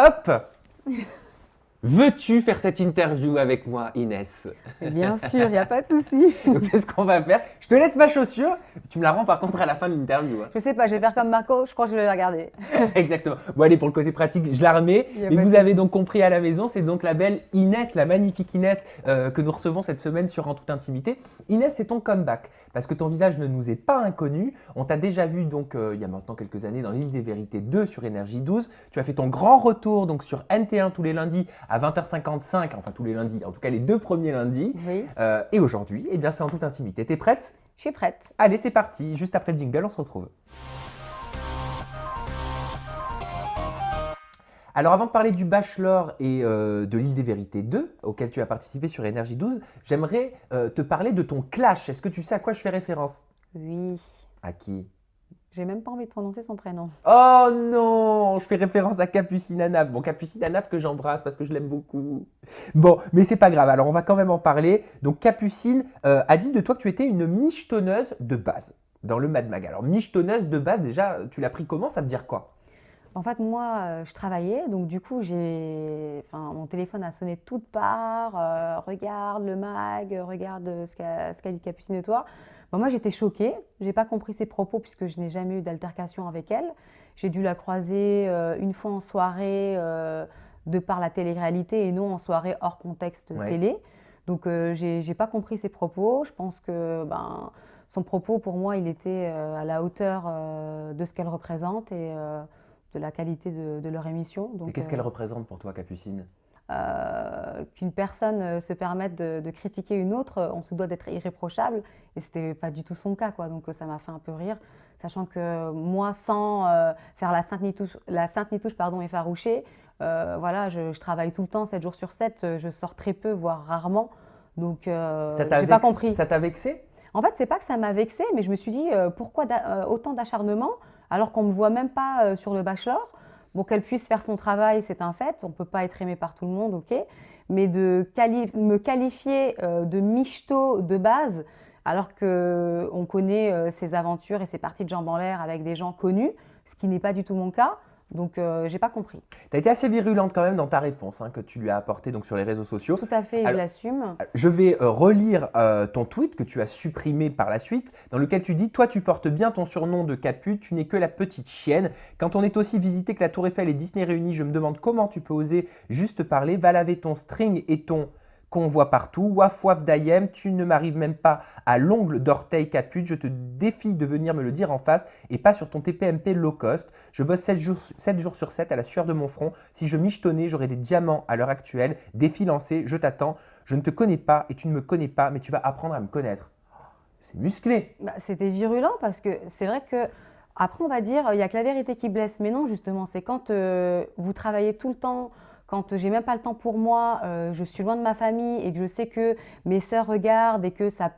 Hop! Veux-tu faire cette interview avec moi, Inès? Bien sûr, il n'y a pas de souci. Donc c'est ce qu'on va faire. Je te laisse ma chaussure. Tu me la rends par contre à la fin de l'interview, hein. Je sais pas, je vais faire comme Marco, je crois que je vais la regarder. Exactement. Bon allez, pour le côté pratique, je la remets. Il y a Mais pas de vous avez souci. donc compris à la maison, c'est donc la belle Inès, la magnifique Inès que nous recevons cette semaine sur En toute intimité. Inès, c'est ton comeback. Parce que ton visage ne nous est pas inconnu. On t'a déjà vu donc il y a maintenant quelques années dans l'Île des Vérités 2 sur Énergie 12. Tu as fait ton grand retour donc sur NT1 tous les lundis à 20h55, enfin tous les lundis, en tout cas les 2 premiers lundis. Oui, Et aujourd'hui, eh bien c'est En toute intimité. T'es prête? je suis prête. Allez, c'est parti. Juste après le jingle, on se retrouve. Alors avant de parler du Bachelor et de l'Île des Vérités 2, auquel tu as participé sur Énergie 12, j'aimerais te parler de ton clash. Est-ce que tu sais à quoi je fais référence? Oui, À qui? j'ai même pas envie de prononcer son prénom. Oh non, je fais référence à Capucine Anaf. Bon, Capucine Anaf que j'embrasse parce que je l'aime beaucoup. Bon, mais c'est pas grave, alors on va quand même en parler. Donc Capucine a dit de toi que tu étais une michetonneuse de base dans le Mad Mag. Alors michetonneuse de base, déjà, tu l'as pris comment? Ça veut dire quoi? En fait, moi, je travaillais, donc du coup, mon téléphone a sonné de toutes parts. Regarde le mag, regarde ce qu'a dit Capucine de toi. Bon, moi, j'étais choquée. J'ai pas compris ses propos puisque je n'ai jamais eu d'altercation avec elle. J'ai dû la croiser une fois en soirée de par la télé-réalité et non en soirée hors contexte Ouais. télé. Donc, j'ai pas compris ses propos. Je pense que son propos, pour moi, il était à la hauteur de ce qu'elle représente et de la qualité de leur émission. Et Donc, qu'est-ce qu'elle représente pour toi, Capucine? qu'une personne se permette de critiquer une autre, on se doit d'être irréprochable. Et c'était pas du tout son cas, quoi. Donc, ça m'a fait un peu rire. Sachant que moi, sans faire la sainte nitouche pardon, effarouchée, voilà, je travaille tout le temps, 7 jours sur 7. Je sors très peu, voire rarement. Donc, j'ai pas compris. Ça t'a vexé? En fait, c'est pas que ça m'a vexée, mais je me suis dit pourquoi autant d'acharnement alors qu'on me voit même pas sur le bachelor. Bon, qu'elle puisse faire son travail, c'est un fait. On peut pas être aimé par tout le monde, ok. Mais me qualifier de michto de base, alors que on connaît ses aventures et ses parties de jambes en l'air avec des gens connus, ce qui n'est pas du tout mon cas. Donc, j'ai pas compris. Tu as été assez virulente quand même dans ta réponse hein, que tu lui as apportée donc, sur les réseaux sociaux. Tout à fait, je Alors, l'assume. je vais relire ton tweet que tu as supprimé par la suite, dans lequel tu dis « Toi, tu portes bien ton surnom de Capu, tu n'es que la petite chienne. Quand on est aussi visité que la Tour Eiffel et Disney réunis, je me demande comment tu peux oser juste parler. Va laver ton string et ton qu'on voit partout. Waf waf d'Ayem, tu ne m'arrives même pas à l'ongle d'orteil Caput. Je te défie de venir me le dire en face et pas sur ton TPMP low cost. Je bosse 7 jours sur 7 à la sueur de mon front. Si je michetonnais, j'aurais des diamants à l'heure actuelle. Défi lancé, je t'attends. Je ne te connais pas et tu ne me connais pas, mais tu vas apprendre à me connaître. » C'est musclé. C'était virulent parce que c'est vrai que, après, on va dire, il n'y a que la vérité qui blesse. Mais non, justement, c'est quand vous travaillez tout le temps, quand j'ai même pas le temps pour moi, je suis loin de ma famille et que je sais que mes sœurs regardent et que ça.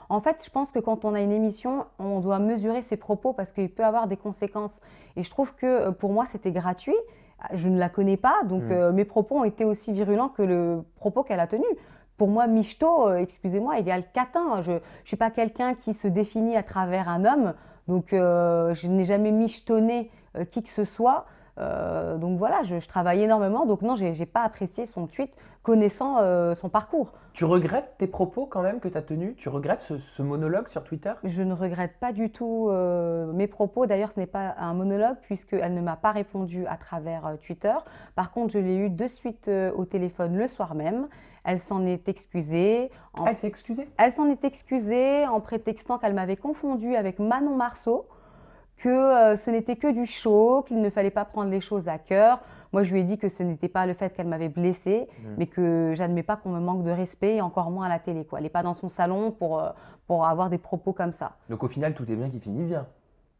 En fait, je pense que quand on a une émission, on doit mesurer ses propos parce qu'il peut avoir des conséquences. Et je trouve que pour moi, c'était gratuit. Je ne la connais pas, donc mes propos ont été aussi virulents que le propos qu'elle a tenu. Pour moi, michto, excusez-moi, égale catin. Je ne suis pas quelqu'un qui se définit à travers un homme, donc je n'ai jamais michetonné qui que ce soit. Donc voilà, je travaille énormément, donc non, j'ai pas apprécié son tweet connaissant son parcours. Tu regrettes tes propos quand même que tu as tenus? Tu regrettes ce monologue sur Twitter? Je ne regrette pas du tout mes propos. D'ailleurs, ce n'est pas un monologue puisqu'elle ne m'a pas répondu à travers Twitter. Par contre, je l'ai eu de suite au téléphone le soir même. Elle s'en est excusée. Elle s'est excusée? Elle s'en est excusée en prétextant qu'elle m'avait confondue avec Manon Marceau, que ce n'était que du show, qu'il ne fallait pas prendre les choses à cœur. Moi, je lui ai dit que ce n'était pas le fait qu'elle m'avait blessée, mais que j'admets pas qu'on me manque de respect, et encore moins à la télé, quoi. Elle n'est pas dans son salon pour avoir des propos comme ça. Donc au final, tout est bien qui finit bien.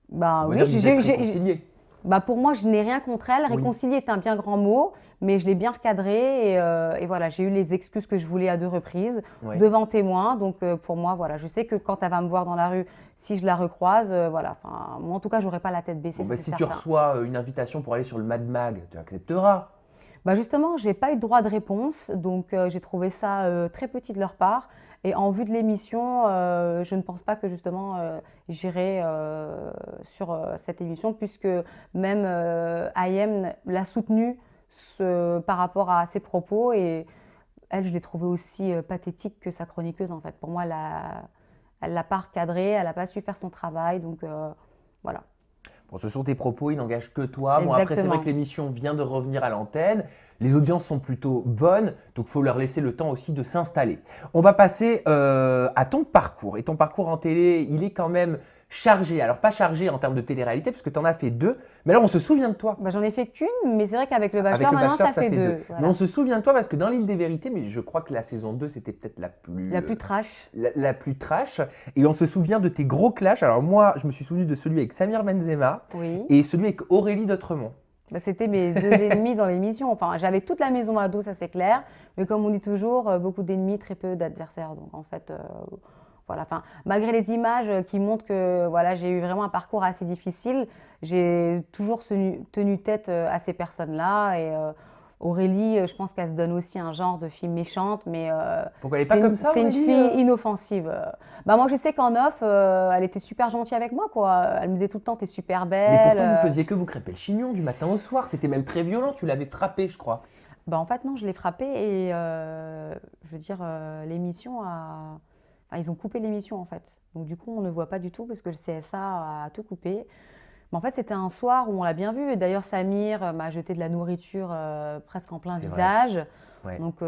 Bah On va oui, dire que vous êtes réconciliés. bah pour moi, je n'ai rien contre elle. Oui. Réconcilier est un bien grand mot, mais je l'ai bien recadré et voilà, j'ai eu les excuses que je voulais à 2 reprises Ouais. devant témoins. Donc pour moi, voilà, je sais que quand elle va me voir dans la rue, si je la recroise, voilà, enfin, moi en tout cas, j'aurais pas la tête baissée, Bon, bah, c'est si tu certain. reçois une invitation pour aller sur le Mad Mag, tu accepteras. Bah justement, j'ai pas eu de droit de réponse, donc j'ai trouvé ça très petit de leur part. Et en vue de l'émission, je ne pense pas que justement j'irai sur cette émission, puisque même IM l'a soutenue par rapport à ses propos. Et elle, je l'ai trouvée aussi pathétique que sa chroniqueuse, en fait. Pour moi, elle l'a pas recadré, elle n'a pas su faire son travail. Donc, voilà. Bon, ce sont tes propos, ils n'engagent que toi. Bon, après, c'est vrai Exactement. que l'émission vient de revenir à l'antenne. Les audiences sont plutôt bonnes, donc il faut leur laisser le temps aussi de s'installer. On va passer à ton parcours. Et ton parcours en télé, il est quand même chargé. Alors, pas chargé en termes de télé-réalité, parce que tu en as fait 2. Mais alors, on se souvient de toi. Bah, j'en ai fait qu'une, mais c'est vrai qu'avec le Avec Bachelor, le maintenant, Bachelor, ça fait deux. Mais Voilà. on se souvient de toi parce que dans l'Île des Vérités, mais je crois que la saison 2, c'était peut-être la plus… La plus trash. la plus trash. Et on se souvient de tes gros clashs. Alors moi, je me suis souvenu de celui avec Samir Benzema Oui. et celui avec Aurélie d'Autremont. Bah, c'était mes 2 ennemis dans l'émission. Enfin, j'avais toute la maison à dos, ça c'est clair. Mais comme on dit toujours, beaucoup d'ennemis, très peu d'adversaires. Donc en fait, voilà. Enfin, malgré les images qui montrent que voilà, j'ai eu vraiment un parcours assez difficile, j'ai toujours tenu tête à ces personnes-là. Et Aurélie, je pense qu'elle se donne aussi un genre de fille méchante, mais Pourquoi elle n'est pas comme ça, c'est une Aurélie fille inoffensive. Bah, moi, je sais qu'en off, elle était super gentille avec moi, quoi. Elle me disait tout le temps, t'es super belle. Mais pourtant, vous faisiez que vous crêper le chignon du matin au soir. C'était même très violent. Tu l'avais frappé, je crois. Bah, en fait, non, je l'ai frappé et je veux dire, l'émission a. Enfin, ils ont coupé l'émission en fait. Donc du coup, on ne voit pas du tout parce que le CSA a tout coupé. Mais en fait, c'était un soir où on l'a bien vu. Et d'ailleurs, Samir m'a jeté de la nourriture presque en plein C'est vrai. visage. Ouais. Donc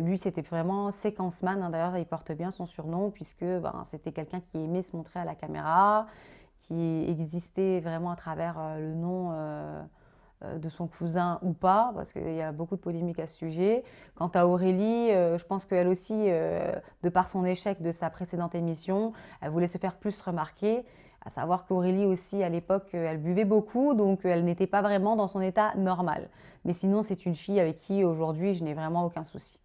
lui, c'était vraiment séquence man. Hein. D'ailleurs, il porte bien son surnom puisque ben, c'était quelqu'un qui aimait se montrer à la caméra, qui existait vraiment à travers le nom de son cousin ou pas, parce qu'il y a beaucoup de polémiques à ce sujet. Quant à Aurélie, je pense qu'elle aussi, de par son échec de sa précédente émission, elle voulait se faire plus remarquer. À savoir qu'Aurélie aussi, à l'époque, elle buvait beaucoup, donc elle n'était pas vraiment dans son état normal. Mais sinon, c'est une fille avec qui, aujourd'hui, je n'ai vraiment aucun souci.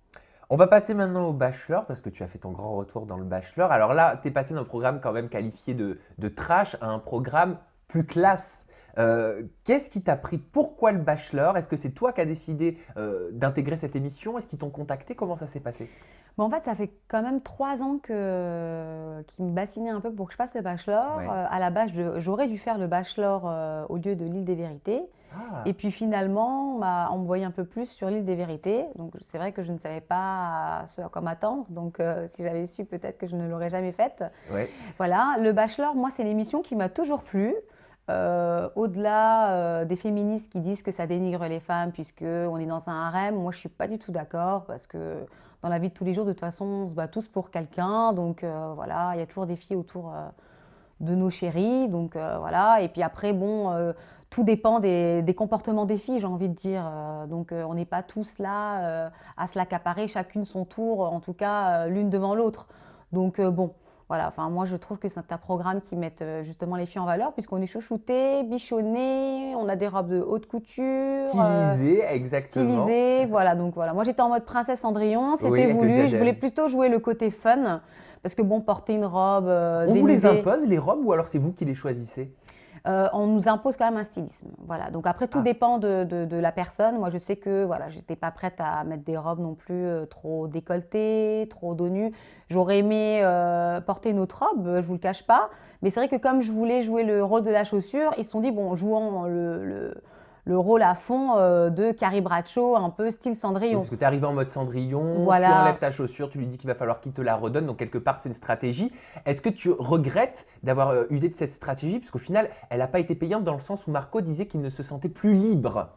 On va passer maintenant au Bachelor parce que tu as fait ton grand retour dans le Bachelor. Alors là, tu es passé d'un programme quand même qualifié de trash à un programme plus classe. Qu'est-ce qui t'a pris? Pourquoi le Bachelor? Est-ce que c'est toi qui as décidé d'intégrer cette émission? Est-ce qu'ils t'ont contacté? Comment ça s'est passé? Bon, en fait, ça fait quand même 3 ans qu'ils me bassinaient un peu pour que je fasse le Bachelor. Ouais. À la base, j'aurais dû faire le Bachelor au lieu de l'Île des Vérités. Ah, Et puis finalement, on me voyait un peu plus sur l'Île des Vérités. Donc c'est vrai que je ne savais pas ce à quoi m'attendre. Donc si j'avais su, peut-être que je ne l'aurais jamais faite. ouais. Voilà, le Bachelor, moi, c'est l'émission qui m'a toujours plu. Au-delà des féministes qui disent que ça dénigre les femmes puisqu'on est dans un harem, moi je suis pas du tout d'accord parce que dans la vie de tous les jours, de toute façon, on se bat tous pour quelqu'un. Donc voilà, il y a toujours des filles autour de nos chéris. Donc voilà, et puis après, bon, tout dépend des comportements des filles, j'ai envie de dire. Donc on n'est pas tous là à se l'accaparer, chacune son tour, en tout cas l'une devant l'autre. Donc bon. Voilà, enfin moi je trouve que c'est un programme qui met justement les filles en valeur puisqu'on est chouchouté, bichonné, on a des robes de haute couture, Stylisé, exactement. stylisées, voilà. Donc voilà, moi j'étais en mode princesse Cendrillon, Oui, c'était avec le voulu, je diadème. voulais plutôt jouer le côté fun parce que bon, porter une robe On vous les dénudée, impose, les robes, ou alors c'est vous qui les choisissez? on nous impose quand même un stylisme. Voilà. Donc après, tout Ah. dépend de la personne. Moi, je sais que voilà, j'étais pas prête à mettre des robes non plus trop décolletées, trop dos nu. J'aurais aimé porter une autre robe, je vous le cache pas. Mais c'est vrai que comme je voulais jouer le rôle de la chaussure, ils se sont dit, bon, jouons le rôle à fond de Carrie Bradshaw, un peu style Oui, Cendrillon. parce que tu es arrivé en mode Cendrillon, tu Voilà. enlèves ta chaussure, tu lui dis qu'il va falloir qu'il te la redonne, donc quelque part c'est une stratégie. Est-ce que tu regrettes d'avoir usé de cette stratégie? Parce qu'au final, elle n'a pas été payante dans le sens où Marco disait qu'il ne se sentait plus libre.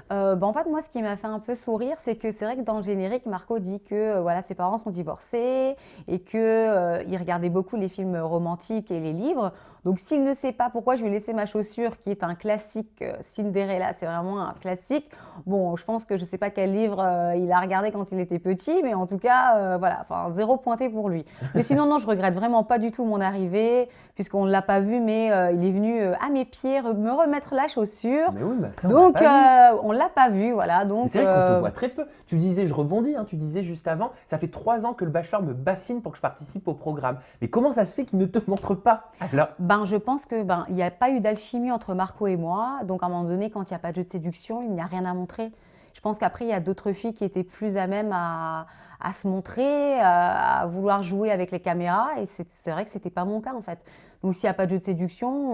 Bah, en fait, moi, ce qui m'a fait un peu sourire, c'est que c'est vrai que dans le générique, Marco dit que voilà, ses parents sont divorcés et que il regardait beaucoup les films romantiques et les livres. Donc, s'il ne sait pas pourquoi je lui ai laissé ma chaussure, qui est un classique, Cinderella, c'est vraiment un classique. Bon, je pense que je ne sais pas quel livre il a regardé quand il était petit, mais en tout cas, voilà, enfin, 0 pointé pour lui. Mais sinon, non, je regrette vraiment pas du tout mon arrivée, puisqu'on ne l'a pas vu, mais il est venu à mes pieds me remettre la chaussure. Mais oui, bah ça, Donc, on l'a pas vu. on l'a pas vu, voilà. Mais Donc, c'est vrai qu'on te voit très peu. Tu disais, je rebondis, hein, tu disais juste avant, ça fait 3 ans que le Bachelor me bassine pour que je participe au programme. Mais comment ça se fait qu'il ne te montre pas? Alors, ben, je pense que ben, il n'y a pas eu d'alchimie entre Marco et moi. Donc, à un moment donné, quand il n'y a pas de jeu de séduction, il n'y a rien à montrer. Je pense qu'après, il y a d'autres filles qui étaient plus à même à se montrer, à vouloir jouer avec les caméras. Et c'est vrai que c'était pas mon cas en fait. Donc s'il n'y a pas de jeu de séduction,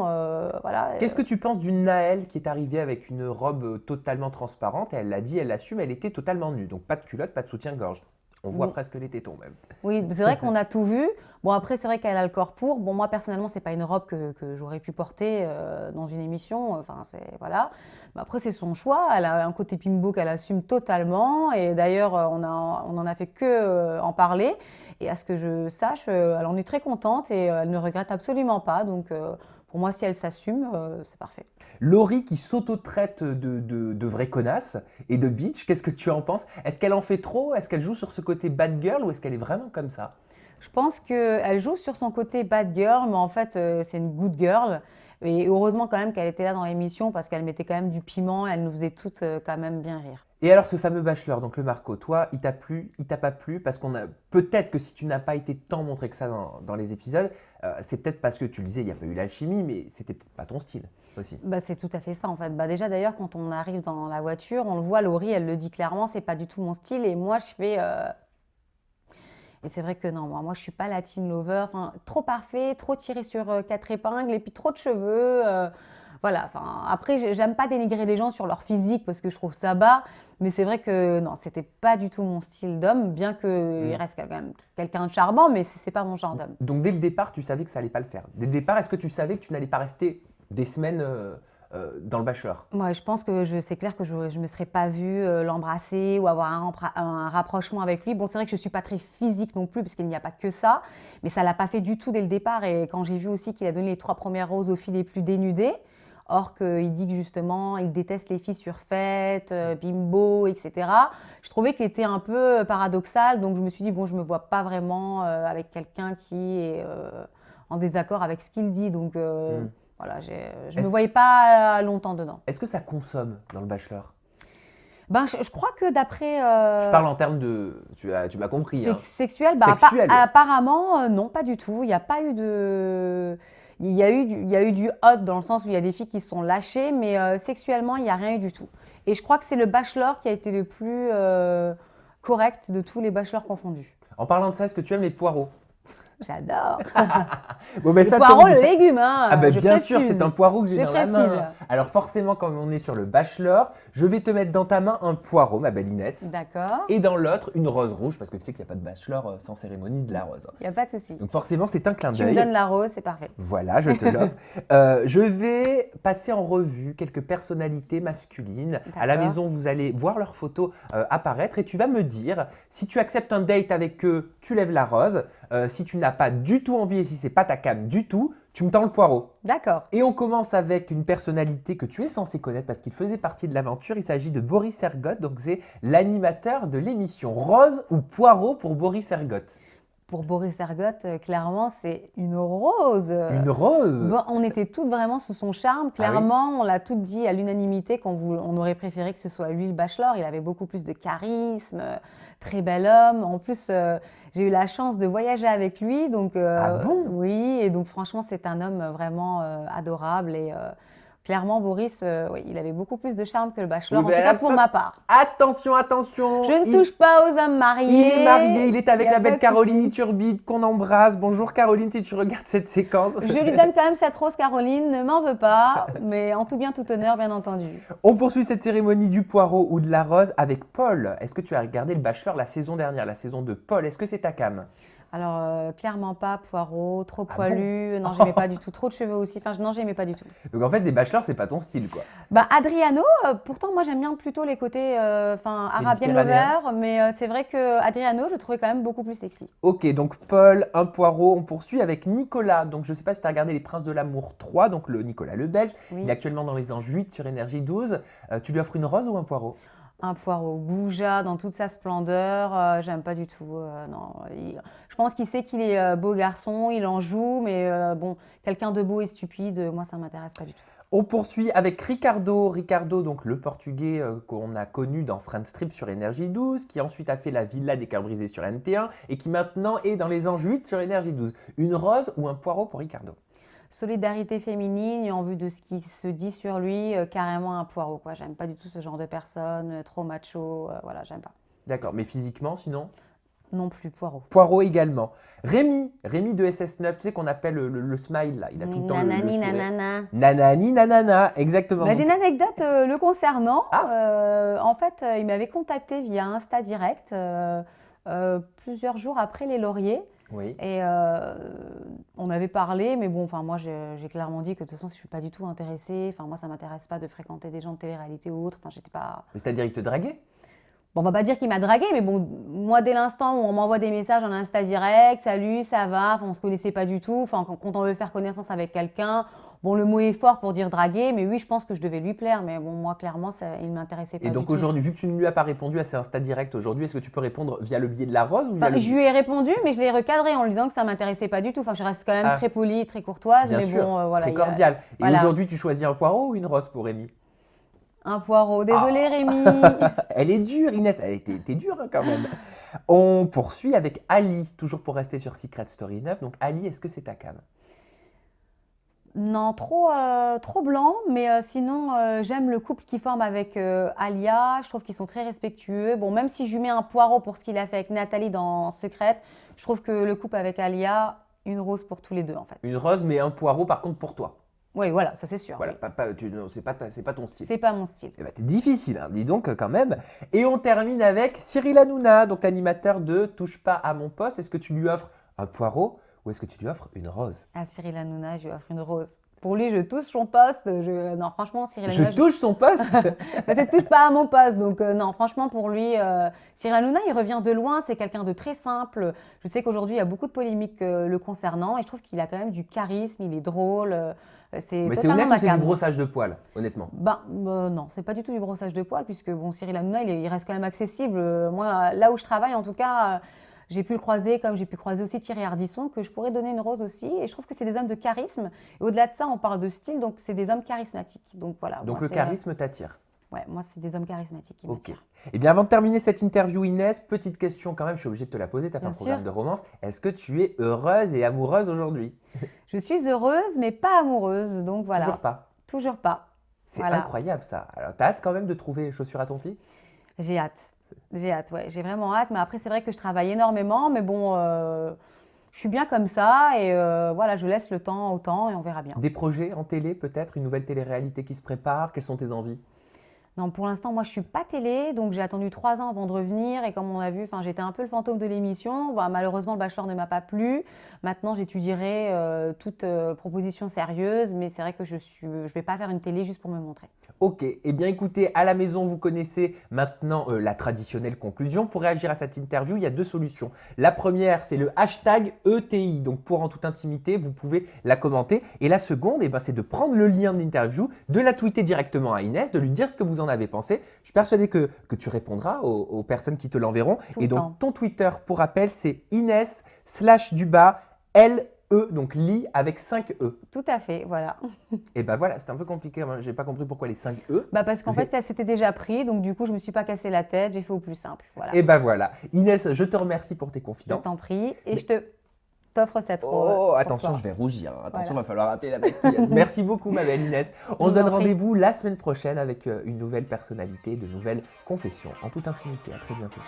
voilà. Qu'est-ce que tu penses d'une Naël qui est arrivée avec une robe totalement transparente? Et elle l'a dit, elle l'assume, elle était totalement nue. Donc pas de culotte, pas de soutien-gorge. On voit Oui. presque les tétons même. Oui, c'est vrai qu'on a tout vu. Bon, après, c'est vrai qu'elle a le corps pour. Bon, moi, personnellement, c'est pas une robe que j'aurais pu porter dans une émission. Enfin, voilà. Mais après, c'est son choix. Elle a un côté bimbo qu'elle assume totalement. Et d'ailleurs, on en a fait que en parler. Et à ce que je sache, elle en est très contente et elle ne regrette absolument pas. Donc, pour moi, si elle s'assume, c'est parfait. Laurie qui s'auto-traite de vraie connasse et de bitch, qu'est-ce que tu en penses? Est-ce qu'elle en fait trop? Est-ce qu'elle joue sur ce côté bad girl ou est-ce qu'elle est vraiment comme ça? Je pense qu'elle joue sur son côté bad girl, mais en fait, c'est une good girl. Et heureusement quand même qu'elle était là dans l'émission parce qu'elle mettait quand même du piment et elle nous faisait toutes quand même bien rire. Et alors ce fameux bachelor, donc le Marco, toi, il t'a plu, il t'a pas plu? Parce qu'on a peut-être que si tu n'as pas été tant montré que ça dans les épisodes, c'est peut-être parce que tu le disais, il n'y a pas eu l'alchimie, mais c'était peut-être pas ton style aussi. Bah, c'est tout à fait ça en fait. Bah, déjà d'ailleurs quand on arrive dans la voiture, on le voit, Laurie, elle le dit clairement, c'est pas du tout mon style. Et moi je fais... Et c'est vrai que non, moi je suis pas la teen lover. Enfin, trop parfait, trop tiré sur quatre épingles et puis trop de cheveux. Voilà. Enfin, après, j'aime pas dénigrer les gens sur leur physique parce que je trouve ça bas. Mais c'est vrai que non, c'était pas du tout mon style d'homme, bien qu'il reste quand même quelqu'un de charmant, mais c'est pas mon genre d'homme. Donc dès le départ, tu savais que ça allait pas le faire. Dès le départ, est-ce que tu savais que tu n'allais pas rester des semaines dans le bachelor? Moi, je pense que c'est clair que je ne me serais pas vue l'embrasser ou avoir un rapprochement avec lui. Bon, c'est vrai que je ne suis pas très physique non plus, parce qu'il n'y a pas que ça, mais ça ne l'a pas fait du tout dès le départ. Et quand j'ai vu aussi qu'il a donné les 3 premières roses aux filles les plus dénudées, or qu'il dit que justement, il déteste les filles surfaites, bimbo, etc., je trouvais qu'il était un peu paradoxal. Donc je me suis dit, bon, je ne me vois pas vraiment avec quelqu'un qui est en désaccord avec ce qu'il dit. Donc... Voilà, je ne me voyais pas longtemps dedans. Est-ce que ça consomme dans le bachelor? Ben, je crois que d'après... Je parle en termes de... Tu m'as compris. Sexuel, bah, Sexuel. apparemment, non, pas du tout. Il n'y a pas eu de... Il y a eu du hot dans le sens où il y a des filles qui se sont lâchées, mais sexuellement, il n'y a rien eu du tout. Et je crois que c'est le bachelor qui a été le plus correct de tous les bachelors confondus. En parlant de ça, est-ce que tu aimes les poireaux? J'adore. Bon, mais Le ça poireau, tombe. le légume, hein. Ah ben je bien précise. sûr, c'est un poireau que j'ai Je dans la précise. main. Alors forcément, comme on est sur le bachelor, je vais te mettre dans ta main un poireau, ma belle Inès. D'accord. Et dans l'autre, une rose rouge, parce que tu sais qu'il n'y a pas de bachelor sans cérémonie de la rose. Il n'y a pas de souci. Donc forcément, c'est un clin Tu me d'œil. donnes la rose, c'est parfait. Voilà, je te l'offre. Je vais passer en revue quelques personnalités masculines. À la D'accord. maison, vous allez voir leurs photos apparaître et tu vas me dire si tu acceptes un date avec eux, tu lèves la rose. Si tu n'as pas du tout envie et si c'est pas ta came du tout, tu me tends le poireau. D'accord. Et on commence avec une personnalité que tu es censé connaître parce qu'il faisait partie de l'aventure. Il s'agit de Boris Ergotte, donc c'est l'animateur de l'émission. Rose ou poireau pour Boris Ergotte? Pour Boris Ergotte, clairement, c'est une rose. Une rose? Bon, on était toutes vraiment sous son charme. Clairement, on l'a toutes dit à l'unanimité on aurait préféré que ce soit lui le bachelor. Il avait beaucoup plus de charisme, très bel homme. En plus, j'ai eu la chance de voyager avec lui. Donc, Ah bon? oui, et donc franchement, c'est un homme vraiment adorable. Et clairement, Boris, oui, il avait beaucoup plus de charme que le bachelor, Oui, en mais tout cas elle a pour pas- ma part. Attention, attention! Je ne touche pas aux hommes mariés. Il est marié, il est avec Il y a la belle pas de Caroline souci. Iturbide qu'on embrasse. Bonjour Caroline, si tu regardes cette séquence. Je lui donne quand même cette rose, Caroline, ne m'en veux pas, mais en tout bien, tout honneur, bien entendu. On poursuit cette cérémonie du poireau ou de la rose avec Paul. Est-ce que tu as regardé le Bachelor la saison dernière, la saison de Paul? Est-ce que c'est ta came? Alors, clairement pas, poireau, trop Ah poilu, non, j'aimais pas du tout, trop de cheveux aussi, enfin, non, j'aimais pas du tout. Donc en fait, les Bachelors, c'est pas ton style, quoi. Bah, Adriano, pourtant, moi, j'aime bien plutôt les côtés, Arabian Méditerranéens. Lover, mais c'est vrai que Adriano, je le trouvais quand même beaucoup plus sexy. Ok, donc Paul, un poireau. On poursuit avec Nicolas. Donc je sais pas si tu as regardé Les Princes de l'Amour 3, donc le Nicolas le Belge. Oui. Il est actuellement dans les Anges 8 sur Énergie 12. Tu lui offres une rose ou un poireau? Un poireau goujat dans toute sa splendeur, j'aime pas du tout. Non, je pense qu'il sait qu'il est beau garçon, il en joue, mais bon, quelqu'un de beau et stupide, moi ça m'intéresse pas du tout. On poursuit avec Ricardo. Ricardo, donc le portugais qu'on a connu dans Friends Strip sur Énergie 12, qui ensuite a fait la Villa des Cœurs Brisés sur NT1 et qui maintenant est dans les Anges 8 sur Énergie 12. Une rose ou un poireau pour Ricardo? solidarité féminine et en vue de ce qui se dit sur lui, carrément un poireau, quoi. J'aime pas du tout ce genre de personne, trop macho, voilà, j'aime pas. D'accord, mais physiquement, sinon? Non plus, poireau. Poirot également. Rémi de SS9, tu sais qu'on appelle le smile là, il a tout le temps le Nanani, sourire. nanana. Nanani, nanana, exactement. Bah, j'ai une anecdote le concernant. Ah. En fait, il m'avait contacté via Insta Direct plusieurs jours après les lauriers. Oui. Et on avait parlé, mais bon, enfin moi j'ai clairement dit que de toute façon je suis pas du tout intéressée. Enfin moi ça m'intéresse pas de fréquenter des gens de télé-réalité ou autre. Enfin j'étais pas. C'est-à-dire il te draguait? Bon, on va pas dire qu'il m'a dragué, mais bon, moi dès l'instant où on m'envoie des messages en Insta Direct, salut, ça va, enfin, on se connaissait pas du tout. Enfin quand on veut faire connaissance avec quelqu'un, bon le mot est fort pour dire draguer, mais oui je pense que je devais lui plaire, mais bon moi clairement il m'intéressait pas Et du donc tout. aujourd'hui, vu que tu ne lui as pas répondu à ces Insta Direct aujourd'hui, est-ce que tu peux répondre via le biais de la rose ou via Enfin, le je lui ai répondu, mais je l'ai recadré en lui disant que ça m'intéressait pas du tout. Enfin, je reste quand même Ah. très polie, très courtoise, Bien mais sûr, bon, voilà. très il y a cordial. Et voilà. aujourd'hui, tu choisis un poireau ou une rose pour Rémi? un poireau. Désolée, Ah. Rémi. Elle est dure, Inès. T'es dure hein, quand même. On poursuit avec Ali, toujours pour rester sur Secret Story 9. Donc Ali, est-ce que c'est ta cam? Non, trop blanc, mais sinon, j'aime le couple qu'ils forment avec Alia. Je trouve qu'ils sont très respectueux. Bon, même si je lui mets un poireau pour ce qu'il a fait avec Nathalie dans Secret, je trouve que le couple avec Alia, une rose pour tous les deux, en fait. Une rose, mais un poireau par contre pour toi. Oui, voilà, ça c'est sûr. Voilà, Oui. non, c'est pas ton style. C'est pas mon style. Eh ben, t'es difficile, hein, dis donc quand même. Et on termine avec Cyril Hanouna, donc l'animateur de Touche pas à mon poste. Est-ce que tu lui offres un poireau ou est-ce que tu lui offres une rose? À Cyril Hanouna, je lui offre une rose. Pour lui, je touche son poste. Non, franchement, Cyril Je Hanouna. touche son poste? Ça ne touche pas à mon poste. Donc, non, franchement, pour lui, Cyril Hanouna, il revient de loin. C'est quelqu'un de très simple. Je sais qu'aujourd'hui, il y a beaucoup de polémiques le concernant. Et je trouve qu'il a quand même du charisme. Il est drôle. C'est Mais c'est totalement honnête ou ma c'est du came. brossage de poils, honnêtement? Non, c'est pas du tout du brossage de poils. Puisque, bon, Cyril Hanouna, il reste quand même accessible. Moi, là où je travaille, en tout cas. J'ai pu le croiser comme j'ai pu croiser aussi Thierry Ardisson, que je pourrais donner une rose aussi. Et je trouve que c'est des hommes de charisme. Et au-delà de ça, on parle de style, donc c'est des hommes charismatiques. Donc voilà. Donc moi, le c'est, charisme t'attire? Ouais, moi, c'est des hommes charismatiques qui Ok. m'attirent. Eh bien, avant de terminer cette interview, Inès, petite question quand même, je suis obligée de te la poser. Tu as fait Bien un programme sûr. de romance. Est-ce que tu es heureuse et amoureuse aujourd'hui? Je suis heureuse, mais pas amoureuse. Donc voilà. Toujours pas. Toujours pas. C'est Voilà. incroyable ça. Alors, t'as hâte quand même de trouver chaussures à ton pied? J'ai hâte. J'ai hâte, ouais. J'ai vraiment hâte. Mais après, c'est vrai que je travaille énormément. Mais bon, je suis bien comme ça. Et voilà, je laisse le temps au temps et on verra bien. Des projets en télé peut-être? Une nouvelle télé-réalité qui se prépare? Quelles sont tes envies? Non, pour l'instant, moi, je suis pas télé, donc j'ai attendu 3 ans avant de revenir. Et comme on a vu, enfin, j'étais un peu le fantôme de l'émission. Bah, malheureusement, le Bachelor ne m'a pas plu. Maintenant, j'étudierai toute proposition sérieuse, mais c'est vrai que je vais pas faire une télé juste pour me montrer. Ok, eh bien écoutez, à la maison, vous connaissez maintenant la traditionnelle conclusion. Pour réagir à cette interview, il y a 2 solutions. La première, c'est le hashtag ETI. Donc pour en toute intimité, vous pouvez la commenter. Et la seconde, eh ben, c'est de prendre le lien de l'interview, de la tweeter directement à Inès, de lui dire ce que vous en avez pensé. Je suis persuadé que tu répondras aux personnes qui te l'enverront. Tout Et le donc temps. ton Twitter, pour rappel, c'est Inès/du-bas LE, donc Li avec 5 E. Tout à fait, voilà. Et ben voilà, c'était un peu compliqué. Moi, j'ai pas compris pourquoi les 5 E. Bah parce qu'en Mais- fait, ça s'était déjà pris, donc du coup, je me suis pas cassé la tête, j'ai fait au plus simple. Voilà. Et ben voilà. Inès, je te remercie pour tes Je confidences. t'en prie, et Mais- je t'offre cette rose. Oh, pour attention, toi. je vais rougir. Hein. Attention, Voilà. va falloir appeler la maquilleuse. Merci beaucoup, ma belle Inès. On Je se vous donne en prie. rendez-vous la semaine prochaine avec une nouvelle personnalité, de nouvelles confessions en toute intimité. À très bientôt.